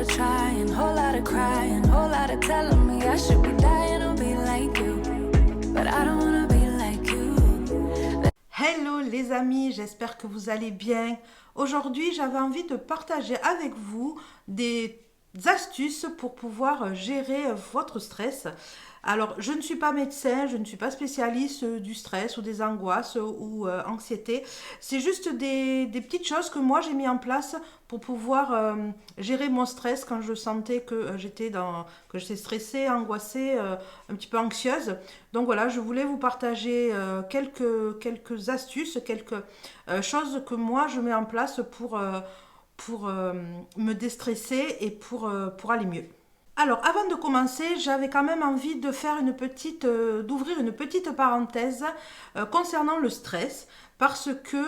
of trying, whole lot of crying, whole lot of telling me I should be dying to be like you, but I don't wanna be like you. Hello les amis, j'espère que vous allez bien. Aujourd'hui, j'avais envie de partager avec vous des astuces pour pouvoir gérer votre stress. Alors, je ne suis pas médecin, je ne suis pas spécialiste du stress ou des angoisses ou anxiété. C'est juste des petites choses que moi j'ai mis en place pour pouvoir gérer mon stress quand je sentais que j'étais stressée, angoissée, un petit peu anxieuse. Donc voilà, je voulais vous partager quelques astuces, quelques choses que moi je mets en place pour me déstresser et pour aller mieux. Alors, avant de commencer, j'avais quand même envie de faire d'ouvrir une petite parenthèse concernant le stress, parce que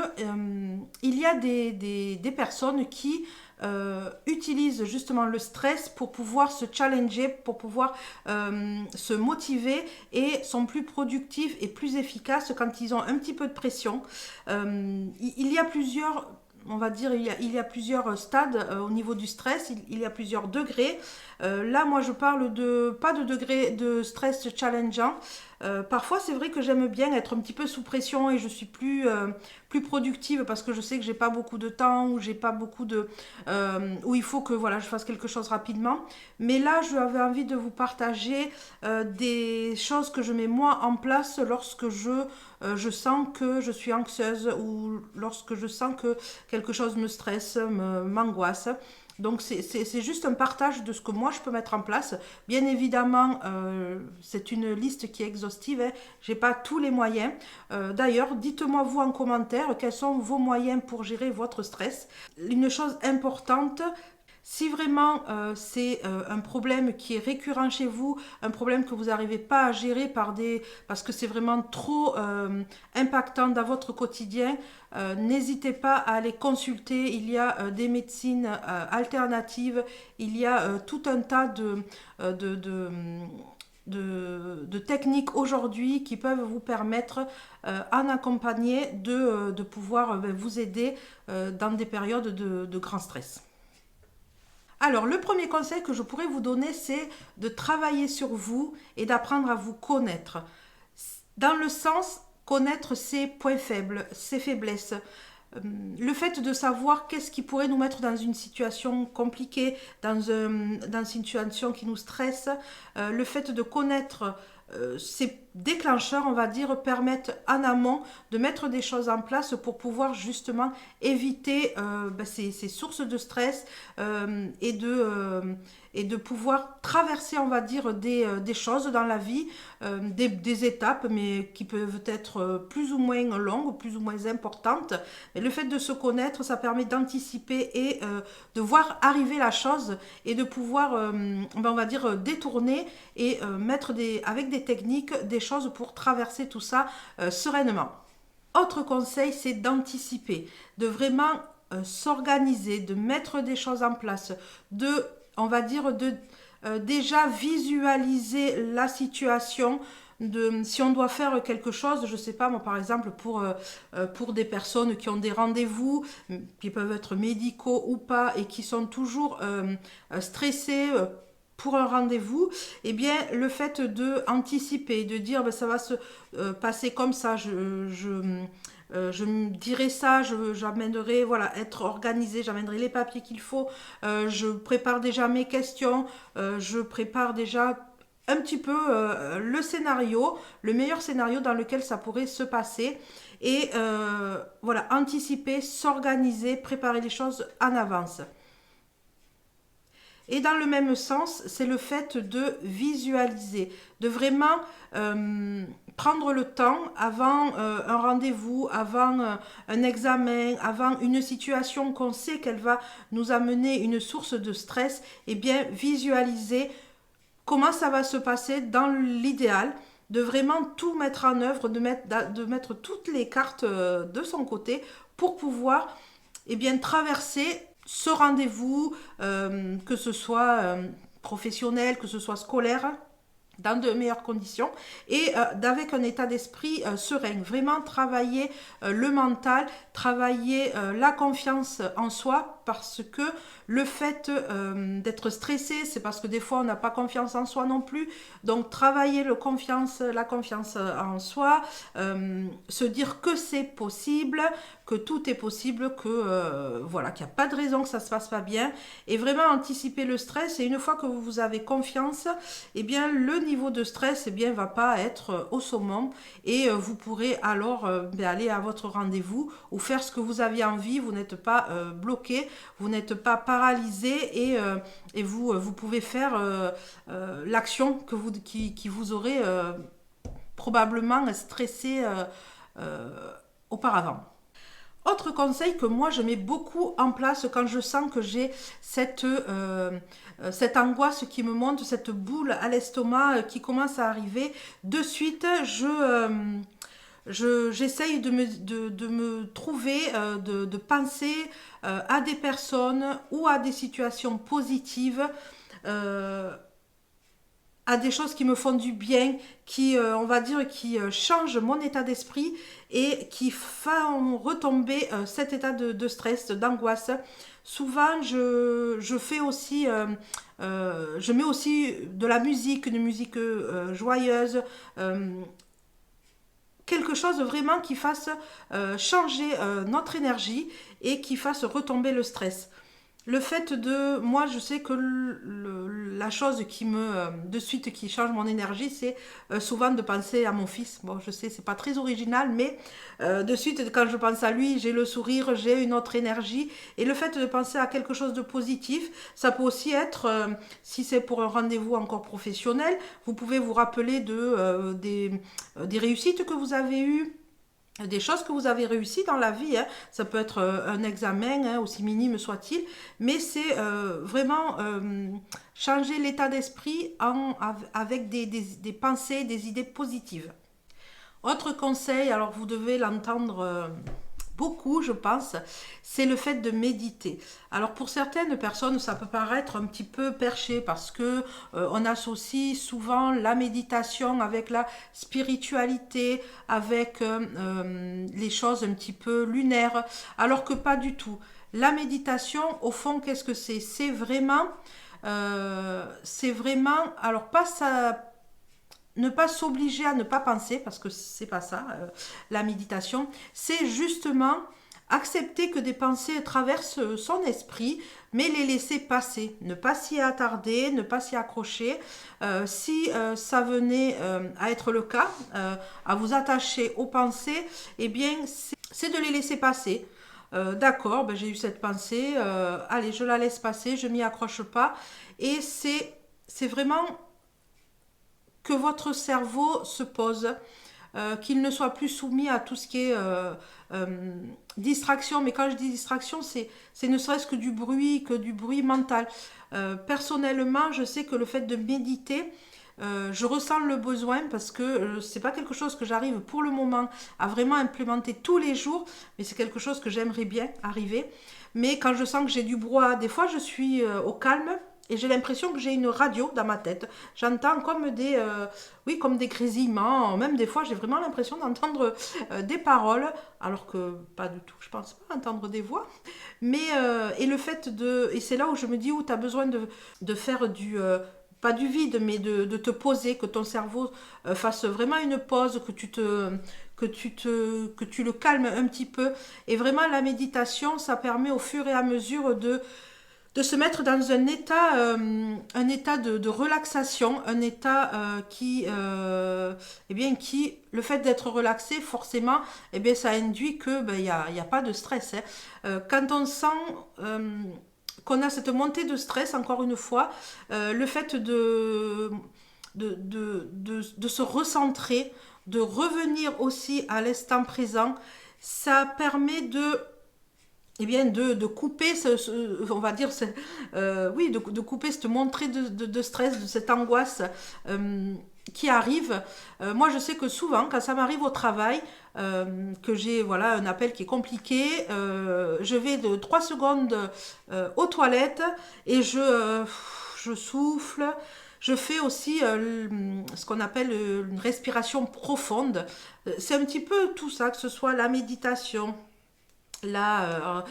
il y a des personnes qui utilisent justement le stress pour pouvoir se challenger, pour pouvoir se motiver et sont plus productifs et plus efficaces quand ils ont un petit peu de pression. Il y a plusieurs... On va dire, il y a plusieurs stades au niveau du stress, il y a plusieurs degrés. Là, moi, je parle pas de degré de stress challengeant. Parfois, c'est vrai que j'aime bien être un petit peu sous pression et je suis plus productive parce que je sais que j'ai pas beaucoup de temps ou j'ai pas beaucoup où il faut que voilà, je fasse quelque chose rapidement. Mais là, je avais envie de vous partager des choses que je mets moi en place lorsque je sens que je suis anxieuse ou lorsque je sens que quelque chose me stresse, m'angoisse. Donc c'est juste un partage de ce que moi je peux mettre en place. Bien évidemment, c'est une liste qui est exhaustive, hein. J'ai pas tous les moyens. D'ailleurs, dites-moi vous en commentaire quels sont vos moyens pour gérer votre stress. Une chose importante, si vraiment c'est un problème qui est récurrent chez vous, un problème que vous n'arrivez pas à gérer parce que c'est vraiment trop impactant dans votre quotidien, n'hésitez pas à aller consulter. Il y a des médecines alternatives, il y a tout un tas de techniques aujourd'hui qui peuvent vous permettre en accompagné de pouvoir vous aider dans des périodes de grand stress. Alors, le premier conseil que je pourrais vous donner, c'est de travailler sur vous et d'apprendre à vous connaître. Dans le sens, connaître ses points faibles, ses faiblesses. Le fait de savoir qu'est-ce qui pourrait nous mettre dans une situation compliquée, dans une situation qui nous stresse. Le fait de connaître ces déclencheurs, on va dire, permettent en amont de mettre des choses en place pour pouvoir justement éviter ces sources de stress et de pouvoir traverser, on va dire, des choses dans la vie, des étapes, mais qui peuvent être plus ou moins longues, plus ou moins importantes. Mais le fait de se connaître, ça permet d'anticiper et de voir arriver la chose et de pouvoir, on va dire, détourner et mettre avec des techniques, des choses pour traverser tout ça sereinement. Autre conseil, c'est d'anticiper, de vraiment s'organiser, de mettre des choses en place, on va dire, déjà visualiser la situation. Si on doit faire quelque chose, je sais pas moi, par exemple pour des personnes qui ont des rendez-vous qui peuvent être médicaux ou pas et qui sont toujours stressées pour un rendez-vous, eh bien le fait de anticiper, de dire ça va se passer comme ça, je me dirai ça, j'amènerai, voilà, être organisée, j'amènerai les papiers qu'il faut, je prépare déjà mes questions, je prépare déjà un petit peu le scénario, le meilleur scénario dans lequel ça pourrait se passer. Et voilà, anticiper, s'organiser, préparer les choses en avance. Et dans le même sens, c'est le fait de visualiser, de vraiment prendre le temps avant un rendez-vous, avant un examen, avant une situation qu'on sait qu'elle va nous amener une source de stress, et bien visualiser comment ça va se passer dans l'idéal, de vraiment tout mettre en œuvre, de mettre toutes les cartes de son côté pour pouvoir bien traverser ce rendez-vous, que ce soit professionnel, que ce soit scolaire, dans de meilleures conditions et avec un état d'esprit serein. Vraiment travailler le mental, travailler la confiance en soi parce que le fait d'être stressé, c'est parce que des fois on n'a pas confiance en soi non plus. Donc travailler la confiance en soi, se dire que c'est possible, que tout est possible, que voilà, qu'il n'y a pas de raison que ça se passe pas bien, et vraiment anticiper le stress. Et une fois que vous avez confiance, eh bien le niveau de stress, eh bien va pas être au summum, et vous pourrez alors aller à votre rendez-vous ou faire ce que vous aviez envie. Vous n'êtes pas bloqué, vous n'êtes pas paralysé, et vous pouvez faire l'action qui vous aurait probablement stressé auparavant. Autre conseil que moi je mets beaucoup en place quand je sens que j'ai cette angoisse qui me monte, cette boule à l'estomac qui commence à arriver, de suite j'essaye de me trouver, de penser à des personnes ou à des situations positives, à des choses qui me font du bien, qui, on va dire, qui changent mon état d'esprit et qui font retomber cet état de stress, d'angoisse. Souvent, je fais aussi, je mets aussi de la musique, une musique joyeuse, quelque chose vraiment qui fasse changer notre énergie et qui fasse retomber le stress. Le fait de, moi je sais que la chose qui de suite qui change mon énergie, c'est souvent de penser à mon fils. Bon, je sais, c'est pas très original, mais de suite quand je pense à lui, j'ai le sourire, j'ai une autre énergie. Et le fait de penser à quelque chose de positif, ça peut aussi être, si c'est pour un rendez-vous encore professionnel, vous pouvez vous rappeler des réussites que vous avez eues, des choses que vous avez réussies dans la vie, hein. Ça peut être un examen, hein, aussi minime soit-il, mais c'est vraiment changer l'état d'esprit avec des pensées, des idées positives. Autre conseil, alors vous devez l'entendre beaucoup, je pense, c'est le fait de méditer. Alors pour certaines personnes, ça peut paraître un petit peu perché parce que on associe souvent la méditation avec la spiritualité, avec les choses un petit peu lunaires, alors que pas du tout. La méditation, au fond, qu'est-ce que c'est? C'est vraiment, alors pas ça. Ne pas s'obliger à ne pas penser, parce que c'est pas ça, la méditation, c'est justement accepter que des pensées traversent son esprit, mais les laisser passer, ne pas s'y attarder, ne pas s'y accrocher. Si ça venait à être le cas, à vous attacher aux pensées, eh bien c'est de les laisser passer. D'accord, ben, j'ai eu cette pensée, allez, je la laisse passer, je m'y accroche pas, et c'est vraiment que votre cerveau se pose, qu'il ne soit plus soumis à tout ce qui est distraction. Mais quand je dis distraction, c'est ne serait-ce que du bruit mental. Personnellement, je sais que le fait de méditer, je ressens le besoin parce que c'est pas quelque chose que j'arrive pour le moment à vraiment implémenter tous les jours, mais c'est quelque chose que j'aimerais bien arriver. Mais quand je sens que j'ai du brouhaha, des fois je suis au calme, et j'ai l'impression que j'ai une radio dans ma tête. J'entends comme comme des grésillements. Même des fois, j'ai vraiment l'impression d'entendre des paroles, alors que pas du tout. Je pense pas entendre des voix. Mais et le fait et c'est là où je me dis où tu as besoin de faire pas du vide, mais de te poser, que ton cerveau fasse vraiment une pause, que tu le calmes un petit peu. Et vraiment, la méditation, ça permet au fur et à mesure de se mettre dans un état de relaxation, un état le fait d'être relaxé, forcément, ça induit que y a pas de stress, hein. Quand on sent qu'on a cette montée de stress, encore une fois, le fait de se recentrer, de revenir aussi à l'instant présent, ça permet de couper on va dire de couper cette montée de stress, de cette angoisse qui arrive. Moi je sais que souvent quand ça m'arrive au travail, que j'ai un appel qui est compliqué, je vais de 3 secondes aux toilettes et je souffle. Je fais aussi ce qu'on appelle une respiration profonde. C'est un petit peu tout ça, que ce soit la méditation, la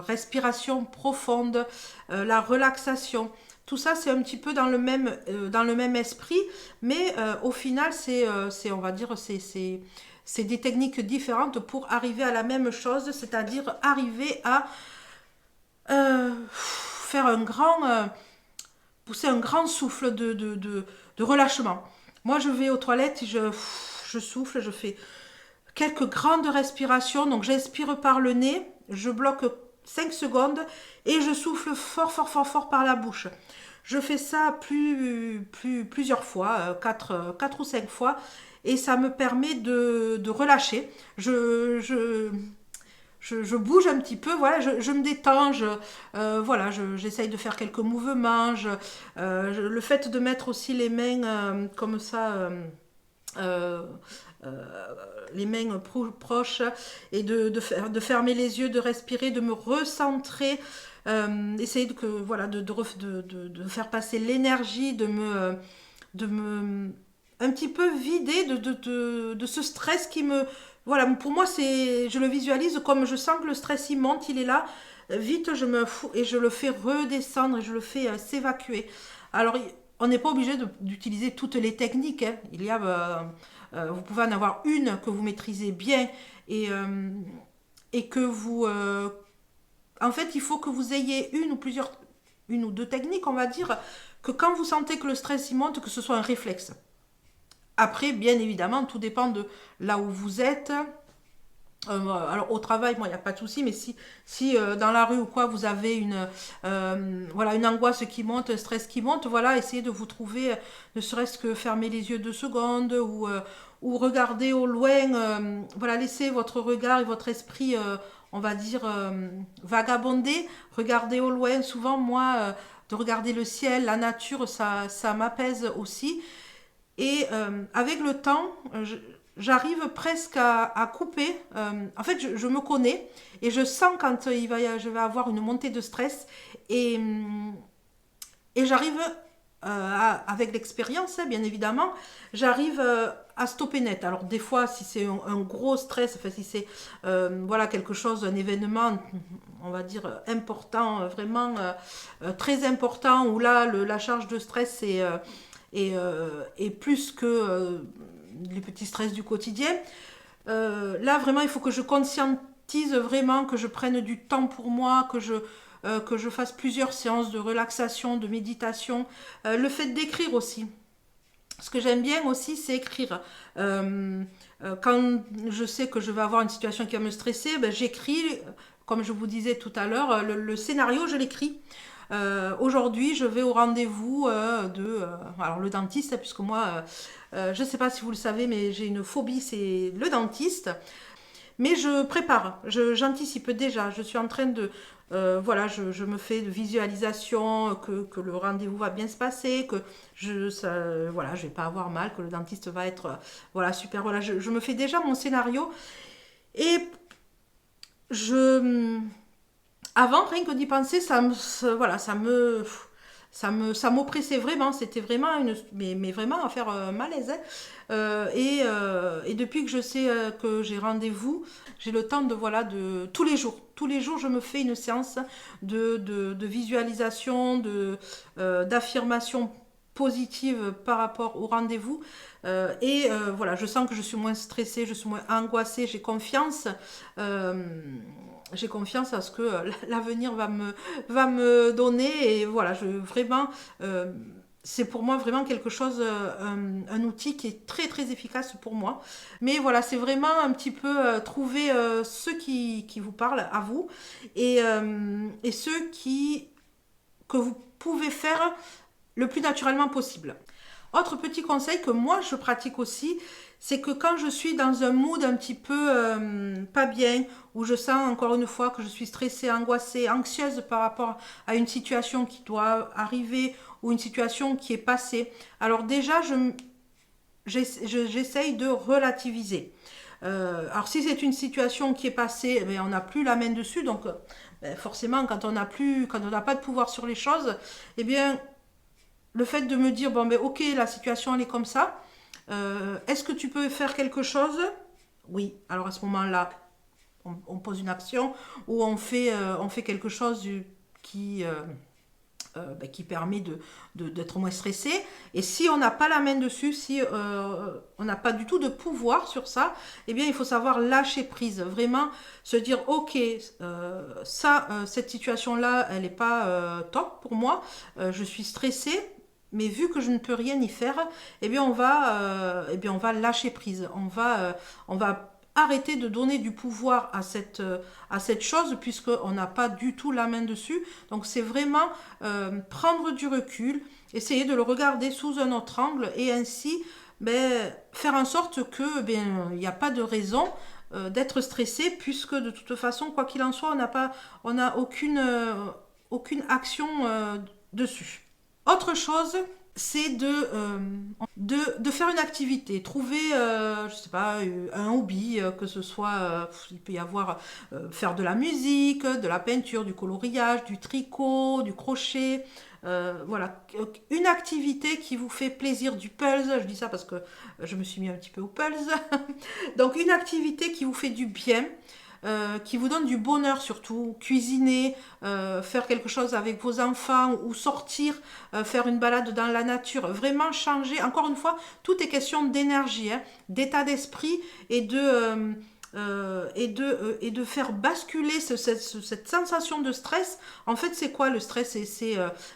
respiration profonde, la relaxation. Tout ça, c'est un petit peu dans le même esprit, mais au final, on va dire, c'est des techniques différentes pour arriver à la même chose, c'est-à-dire arriver à faire pousser un grand souffle de relâchement. Moi, je vais aux toilettes, je souffle, je fais quelques grandes respirations. Donc, j'inspire par le nez, je bloque 5 secondes et je souffle fort, fort, fort, fort par la bouche. Je fais ça plusieurs fois, 4 ou 5 fois, et ça me permet de relâcher. Je bouge un petit peu, voilà, je me détends, voilà, j'essaye de faire quelques mouvements. Le fait de mettre aussi les mains comme ça, euh, les mains proches, et de fermer les yeux, de respirer, de me recentrer, essayer voilà, de faire passer l'énergie, de me un petit peu vider de ce stress qui me... Voilà, pour moi, je le visualise comme je sens que le stress, il monte, il est là. Vite, je me fous et je le fais redescendre et je le fais s'évacuer. Alors, on n'est pas obligé d'utiliser toutes les techniques, hein. Vous pouvez en avoir une que vous maîtrisez bien et que vous... en fait, il faut que vous ayez une ou deux techniques, on va dire, que quand vous sentez que le stress, il monte, que ce soit un réflexe. Après, bien évidemment, tout dépend de là où vous êtes. Alors au travail, moi, il n'y a pas de souci, mais si dans la rue ou quoi, vous avez voilà, une angoisse qui monte, un stress qui monte, voilà, essayez de vous trouver, ne serait-ce que fermer les yeux 2 secondes ou regarder au loin, voilà, laissez votre regard et votre esprit, on va dire, vagabonder, regardez au loin. Souvent, moi, de regarder le ciel, la nature, ça m'apaise aussi. Et avec le temps, j'arrive presque à couper. En fait, je me connais et je sens quand je vais avoir une montée de stress. Et, et j'arrive, avec l'expérience, hein, bien évidemment, j'arrive à stopper net. Alors des fois, si c'est un gros stress, enfin si c'est voilà, quelque chose, un événement, on va dire, important, vraiment très important, où là, la charge de stress est plus que les petits stress du quotidien. Là, vraiment, il faut que je conscientise vraiment, que je prenne du temps pour moi, que je fasse plusieurs séances de relaxation, de méditation. Le fait d'écrire aussi. Ce que j'aime bien aussi, c'est écrire. Quand je sais que je vais avoir une situation qui va me stresser, ben, j'écris, comme je vous disais tout à l'heure, le scénario, je l'écris. Aujourd'hui, je vais au rendez-vous alors le dentiste, puisque moi, je ne sais pas si vous le savez, mais j'ai une phobie, c'est le dentiste. Mais je prépare, j'anticipe déjà. Je suis en train de... voilà, je me fais de visualisation, que le rendez-vous va bien se passer, que voilà, je vais pas avoir mal, que le dentiste va être voilà, super. Voilà, je me fais déjà mon scénario. Et avant, rien que d'y penser, voilà, ça m'oppressait vraiment. C'était vraiment mais vraiment à faire malaise, hein. Et depuis que je sais que j'ai rendez-vous, j'ai le temps voilà, tous les jours, je me fais une séance de visualisation, d'affirmation positive par rapport au rendez-vous. Voilà, je sens que je suis moins stressée, je suis moins angoissée, j'ai confiance. J'ai confiance à ce que l'avenir va me donner. Et voilà, vraiment, c'est pour moi vraiment quelque chose, un outil qui est très très efficace pour moi. Mais voilà, c'est vraiment un petit peu trouver ceux qui vous parlent à vous et ceux que vous pouvez faire le plus naturellement possible. Autre petit conseil que moi je pratique aussi, c'est que quand je suis dans un mood un petit peu pas bien, où je sens encore une fois que je suis stressée, angoissée, anxieuse par rapport à une situation qui doit arriver ou une situation qui est passée, alors déjà j'essaye de relativiser. Alors si c'est une situation qui est passée, on n'a plus la main dessus, donc forcément quand on n'a pas de pouvoir sur les choses, eh bien le fait de me dire, bon ben ok, la situation elle est comme ça, est-ce que tu peux faire quelque chose? Oui, alors à ce moment-là, on pose une action ou on fait quelque chose qui permet d'être moins stressé. Et si on n'a pas la main dessus, si on n'a pas du tout de pouvoir sur ça, eh bien il faut savoir lâcher prise, vraiment se dire ok, cette situation-là, elle n'est pas top pour moi, je suis stressée, mais vu que je ne peux rien y faire, eh bien on va lâcher prise, on va arrêter de donner du pouvoir à cette chose puisqu'on n'a pas du tout la main dessus. Donc c'est vraiment prendre du recul, essayer de le regarder sous un autre angle et ainsi faire en sorte que il n'y a pas de raison d'être stressé puisque de toute façon, quoi qu'il en soit, on n'a aucune action dessus. Autre chose, c'est de faire une activité, trouver, je sais pas, un hobby, que ce soit, il peut y avoir faire de la musique, de la peinture, du coloriage, du tricot, du crochet, voilà, une activité qui vous fait plaisir, du puzzle, je dis ça parce que je me suis mis un petit peu au puzzle, donc une activité qui vous fait du bien, qui vous donne du bonheur surtout, cuisiner, faire quelque chose avec vos enfants ou sortir, faire une balade dans la nature, vraiment changer, encore une fois, tout est question d'énergie, hein, d'état d'esprit et de faire basculer cette sensation de stress. En fait, c'est quoi le stress?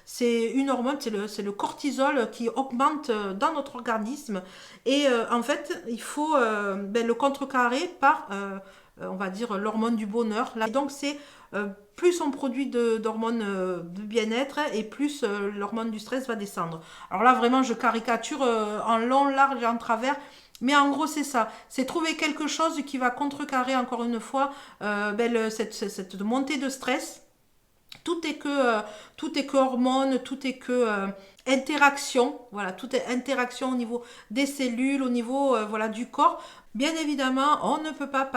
C'est une hormone, c'est le cortisol qui augmente dans notre organisme et en fait, il faut le contrecarrer par on va dire l'hormone du bonheur. Là, et donc c'est plus on produit d'hormones de bien-être et plus l'hormone du stress va descendre. Alors là vraiment je caricature en long, large et en travers, mais en gros c'est ça, c'est trouver quelque chose qui va contrecarrer encore une fois cette montée de stress. Tout est que hormones, tout est que interaction, voilà, tout est interaction au niveau des cellules, au niveau voilà, du corps. Bien évidemment, on ne peut pas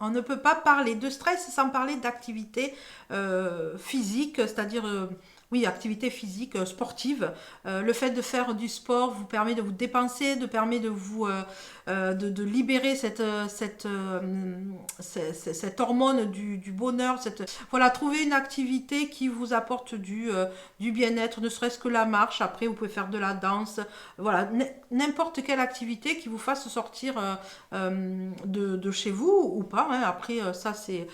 on ne peut pas parler de stress sans parler d'activité physique, c'est-à-dire oui, activité physique, sportive. Le fait de faire du sport vous permet de vous dépenser, permet de vous de libérer cette hormone du bonheur. Voilà, trouver une activité qui vous apporte du bien-être, ne serait-ce que la marche. Après, vous pouvez faire de la danse. Voilà, n'importe quelle activité qui vous fasse sortir de chez vous ou pas. Hein. Après, ça c'est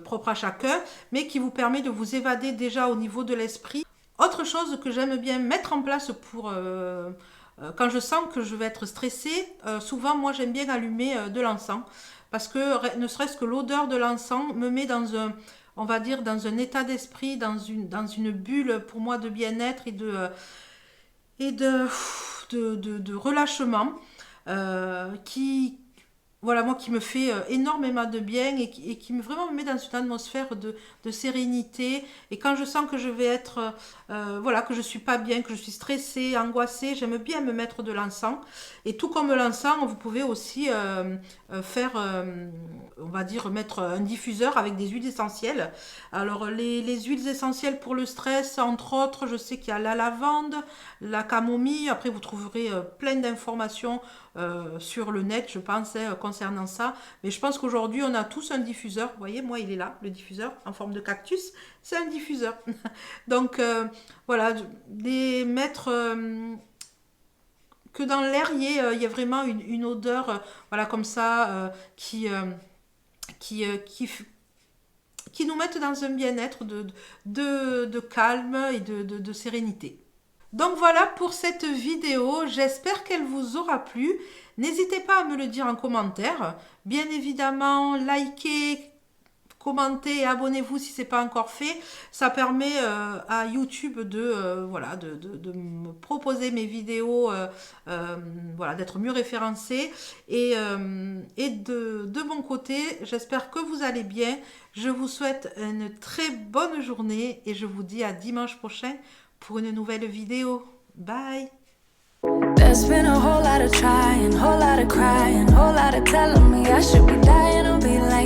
propre à chacun, mais qui vous permet de vous évader déjà au niveau de l'esprit. Autre chose que j'aime bien mettre en place pour quand je sens que je vais être stressée, souvent moi j'aime bien allumer de l'encens parce que ne serait-ce que l'odeur de l'encens me met dans on va dire dans un état d'esprit, dans une bulle pour moi de bien-être et de relâchement voilà, moi qui me fait énormément de bien et qui me vraiment me met dans une atmosphère de sérénité. Et quand je sens que je vais être, voilà, que je suis pas bien, que je suis stressée, angoissée, j'aime bien me mettre de l'encens. Et tout comme l'encens, vous pouvez aussi faire, on va dire, mettre un diffuseur avec des huiles essentielles. Alors les huiles essentielles pour le stress, entre autres, je sais qu'il y a la lavande, la camomille. Après, vous trouverez plein d'informations sur le net, je pense, concernant ça. Mais je pense qu'aujourd'hui, on a tous un diffuseur. Vous voyez, moi, il est là, le diffuseur, en forme de cactus. C'est un diffuseur. Donc, voilà, mettre... que dans l'air, il y a vraiment une odeur, voilà, comme ça, qui nous mette dans un bien-être de calme et de sérénité. Donc voilà pour cette vidéo, j'espère qu'elle vous aura plu. N'hésitez pas à me le dire en commentaire. Bien évidemment, likez, commentez et abonnez-vous si ce n'est pas encore fait. Ça permet à YouTube voilà, de me proposer mes vidéos, voilà, d'être mieux référencé. Et de mon côté, j'espère que vous allez bien. Je vous souhaite une très bonne journée et je vous dis à dimanche prochain pour une nouvelle vidéo. Bye! There's been a whole lot of trying, whole lot of crying, whole lot of telling me I should be dying or be like